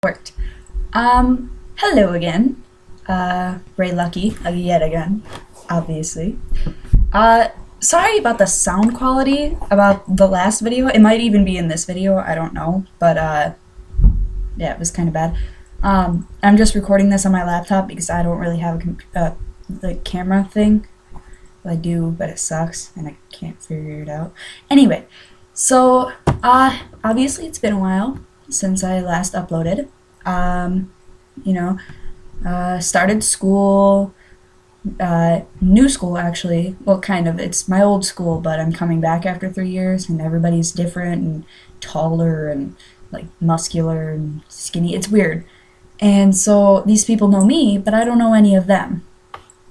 Worked. Hello again. Ray Lucky, yet again, obviously. Sorry about the sound quality about the last video. It might even be in this video, I don't know. But, yeah, it was kind of bad. I'm just recording this on my laptop because I don't really have the camera thing. Well, I do, but it sucks, and I can't figure it out. Anyway, so, obviously it's been a while since I last uploaded. You know, started school, new school actually. Well, kind of. It's my old school, but I'm coming back after 3 years, and everybody's different and taller and like muscular and skinny. It's weird. And so these people know me, but I don't know any of them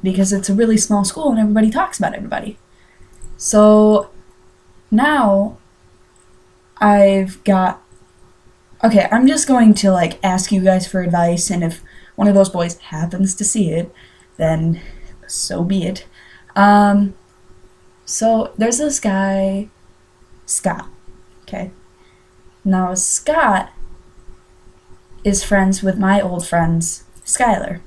because it's a really small school and everybody talks about everybody. So now I've got okay, I'm just going to like ask you guys for advice, and if one of those boys happens to see it, then so be it. So there's this guy, Scott. Okay. Now Scott is friends with my old friends, Skylar.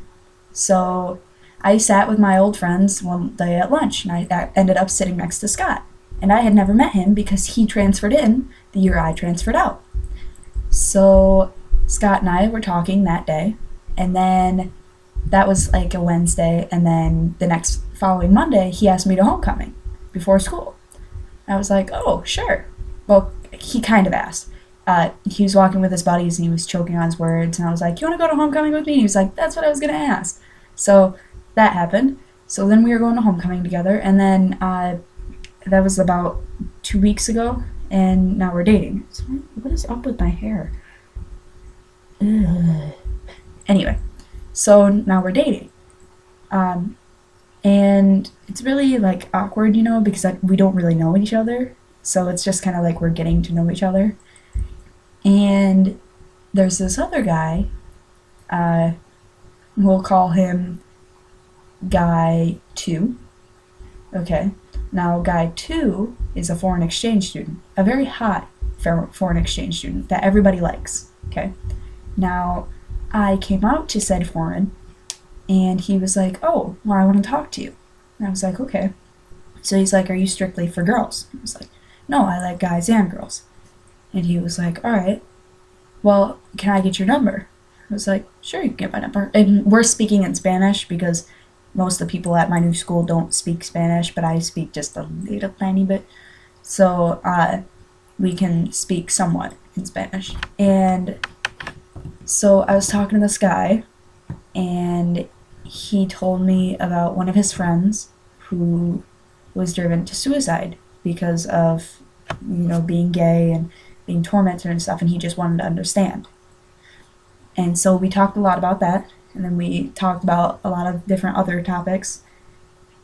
So I sat with my old friends one day at lunch, and I ended up sitting next to Scott. And I had never met him because he transferred in the year I transferred out. So Scott and I were talking that day, and then that was like a Wednesday, and then the next following Monday he asked me to homecoming before school. I was like, oh, sure. Well, he kind of asked. He was walking with his buddies and he was choking on his words, and I was like, you want to go to homecoming with me? And he was like, that's what I was going to ask. So that happened. So then we were going to homecoming together, and then that was about 2 weeks ago, and now we're dating. So what is up with my hair? Ugh. Anyway, so now we're dating. And it's really like awkward, because we don't really know each other. So it's just kind of like we're getting to know each other. And there's this other guy, we'll call him Guy 2. Okay. Now, Guy 2 is a foreign exchange student, a very hot foreign exchange student that everybody likes. Okay. Now, I came out to said foreign, and he was like, oh, well, I want to talk to you. And I was like, okay. So he's like, are you strictly for girls? I was like, no, I like guys and girls. And he was like, all right, well, can I get your number? I was like, sure, you can get my number. And we're speaking in Spanish because most of the people at my new school don't speak Spanish, but I speak just a little tiny bit. So we can speak somewhat in Spanish. And so I was talking to this guy, and he told me about one of his friends who was driven to suicide because of, being gay and being tormented and stuff, and he just wanted to understand. And so we talked a lot about that, and then we talked about a lot of different other topics,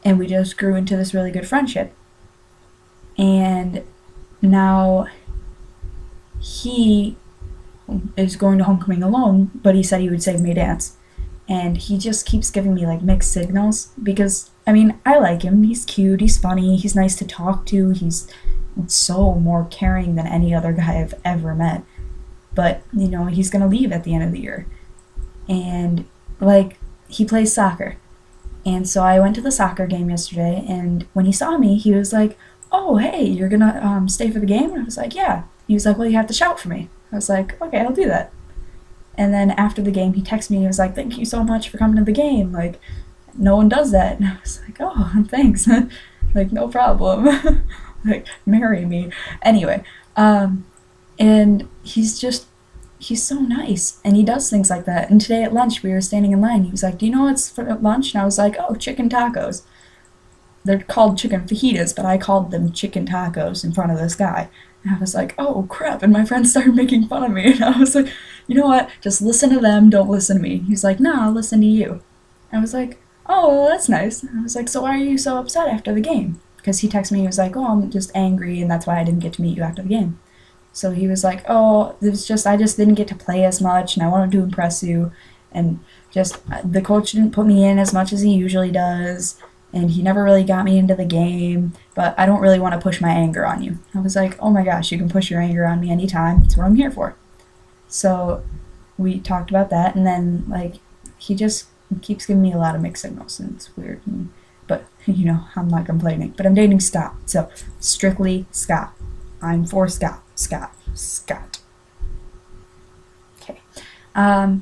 and we just grew into this really good friendship. And now he is going to homecoming alone, but he said he would save me a dance. And he just keeps giving me like mixed signals because, I like him. He's cute, he's funny, he's nice to talk to, he's so more caring than any other guy I've ever met. But, he's gonna leave at the end of the year. And, he plays soccer. And so I went to the soccer game yesterday, and when he saw me, he was like, oh, hey, you're gonna stay for the game? And I was like, yeah. He was like, well, you have to shout for me. I was like, okay, I'll do that. And then after the game, he texted me, and he was like, thank you so much for coming to the game. Like, no one does that. And I was like, oh, thanks. Like, no problem. Like, marry me. Anyway, and he's so nice, and he does things like that. And today at lunch, we were standing in line. He was like, do you know what's for lunch? And I was like, oh, chicken tacos. They're called chicken fajitas, but I called them chicken tacos in front of this guy. And I was like, oh, crap. And my friends started making fun of me. And I was like, you know what? Just listen to them. Don't listen to me. He's like, no, I'll listen to you. I was like, oh, well, that's nice. And I was like, so why are you so upset after the game? Because he texted me. He was like, oh, I'm just angry, and that's why I didn't get to meet you after the game. So he was like, oh, I just didn't get to play as much, and I wanted to impress you. And just the coach didn't put me in as much as he usually does. And he never really got me into the game, but I don't really want to push my anger on you. I was like, oh my gosh, you can push your anger on me anytime. That's what I'm here for. So we talked about that, and then like he just keeps giving me a lot of mixed signals, and it's weird. But I'm not complaining. But I'm dating Scott, so strictly Scott. I'm for Scott. Scott. Okay. And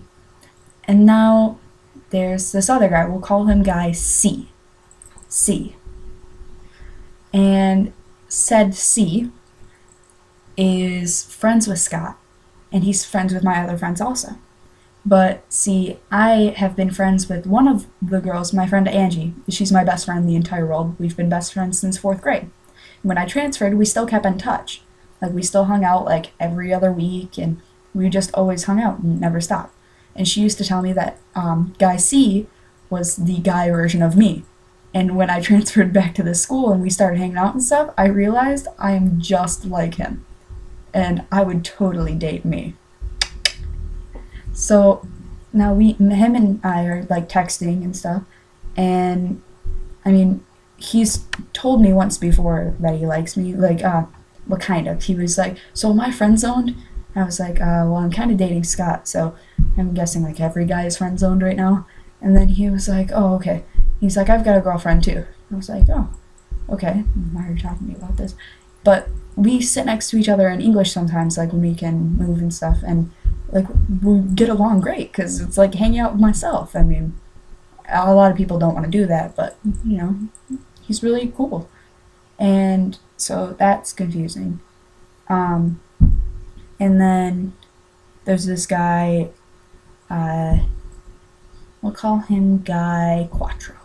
now there's this other guy. We'll call him guy C. C. And said C is friends with Scott, and he's friends with my other friends also. But see, I have been friends with one of the girls, my friend Angie. She's my best friend in the entire world. We've been best friends since 4th grade. When I transferred, we still kept in touch. Like, we still hung out like every other week, and we just always hung out and never stopped. And she used to tell me that guy C was the guy version of me. And when I transferred back to this school and we started hanging out and stuff, I realized I am just like him. And I would totally date me. So now him and I are like texting and stuff. And I mean, he's told me once before that he likes me. Like, what kind of? He was like, so am I friend zoned? I was like, well, I'm kind of dating Scott, so I'm guessing like every guy is friend zoned right now. And then he was like, oh, okay. He's like, I've got a girlfriend too. I was like, oh, okay. Why are you talking to me about this? But we sit next to each other in English sometimes, like when we can move and stuff, and like we get along great because it's like hanging out with myself. I mean, a lot of people don't want to do that, but he's really cool, and so that's confusing. And then there's this guy. We'll call him Guy Quattro.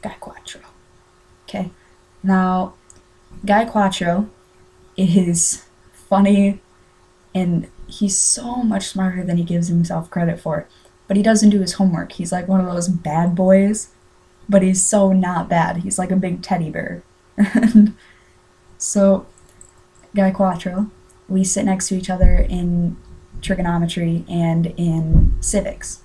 Guy Quattro. Okay. Now, Guy Quattro is funny, and he's so much smarter than he gives himself credit for. But he doesn't do his homework. He's like one of those bad boys, but he's so not bad. He's like a big teddy bear. And so, Guy Quattro, we sit next to each other in trigonometry and in civics.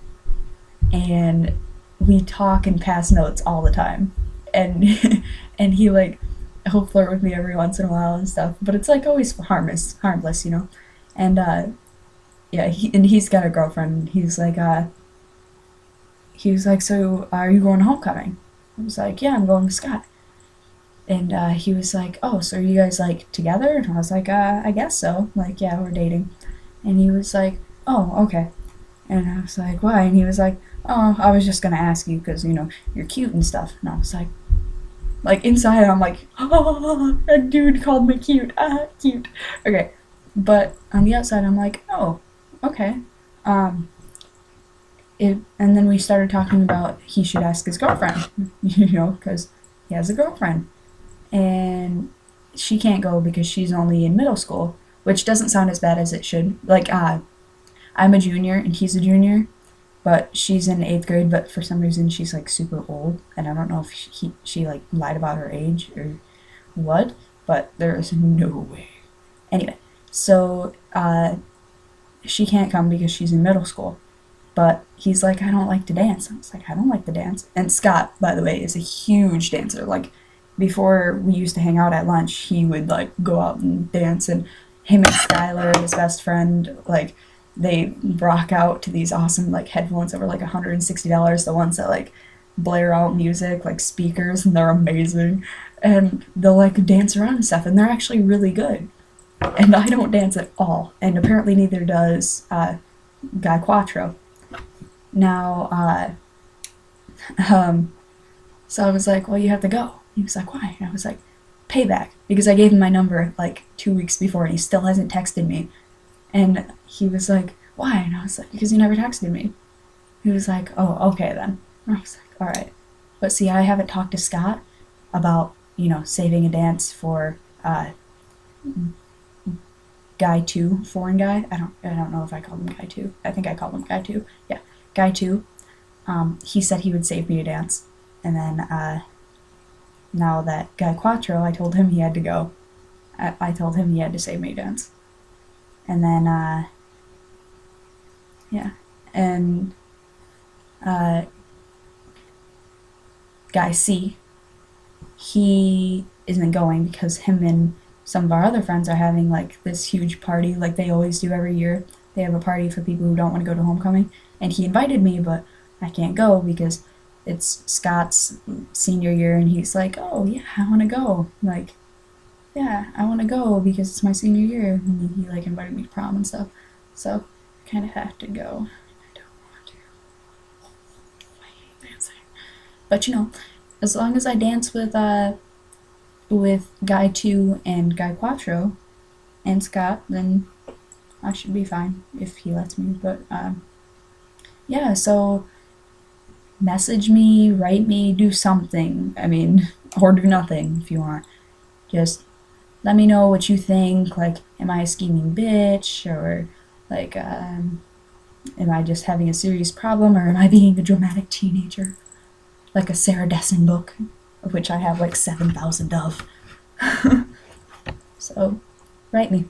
And we talk and pass notes all the time. And and he'll flirt with me every once in a while and stuff, but it's like always harmless, And yeah, he's got a girlfriend. He was like, so are you going to homecoming? I was like, yeah, I'm going with Scott. And he was like, oh, so are you guys like together? And I was like, I guess so. Like, yeah, we're dating. And he was like, oh, okay. And I was like, why? And he was like, oh, I was just gonna ask you because you're cute and stuff. And I was like inside I'm like, oh, a dude called me cute. Cute. Okay, but on the outside I'm like, oh, okay. And then we started talking about he should ask his girlfriend, because he has a girlfriend, and she can't go because she's only in middle school, which doesn't sound as bad as it should. Like, I'm a junior and he's a junior, but she's in 8th grade, but for some reason she's like super old, and I don't know if she like lied about her age or what, but there is no way. Anyway, so she can't come because she's in middle school, but he's like, I don't like to dance. I was like, I don't like to dance. And Scott, by the way, is a huge dancer. Like, before we used to hang out at lunch, he would like go out and dance, and him and Skylar, his best friend, like, they rock out to these awesome like headphones that were like $160, the ones that like blare out music, like speakers, and they're amazing. And they'll like dance around and stuff, and they're actually really good. And I don't dance at all, and apparently neither does Guy Quattro. Now, so I was like, well, you have to go. He was like, why? And I was like, payback, because I gave him my number like 2 weeks before, and he still hasn't texted me. And he was like, why? And I was like, because you never texted me. He was like, oh, okay then. And I was like, all right. But see, I haven't talked to Scott about, saving a dance for Guy 2, foreign guy. I don't know if I called him Guy 2. I think I called him Guy 2. Yeah, Guy 2. He said he would save me a dance. And then now that Guy Quattro, I told him he had to go. I told him he had to save me a dance. And then, yeah, and Guy C, he isn't going because him and some of our other friends are having like this huge party like they always do every year. They have a party for people who don't want to go to homecoming, and he invited me, but I can't go because it's Scott's senior year, and he's like, "Oh yeah, I want to go." I'm like, yeah, I want to go because it's my senior year, and he like invited me to prom and stuff. So kind of have to go. I don't want to. I hate dancing. But as long as I dance with Guy 2 and Guy Quattro and Scott, then I should be fine if he lets me. But yeah, so message me, write me, do something. I mean, or do nothing if you want. Just let me know what you think. Like, am I a scheming bitch, or like, am I just having a serious problem, or am I being a dramatic teenager, like a Sarah Dessen book, of which I have like 7,000 of. So, write me.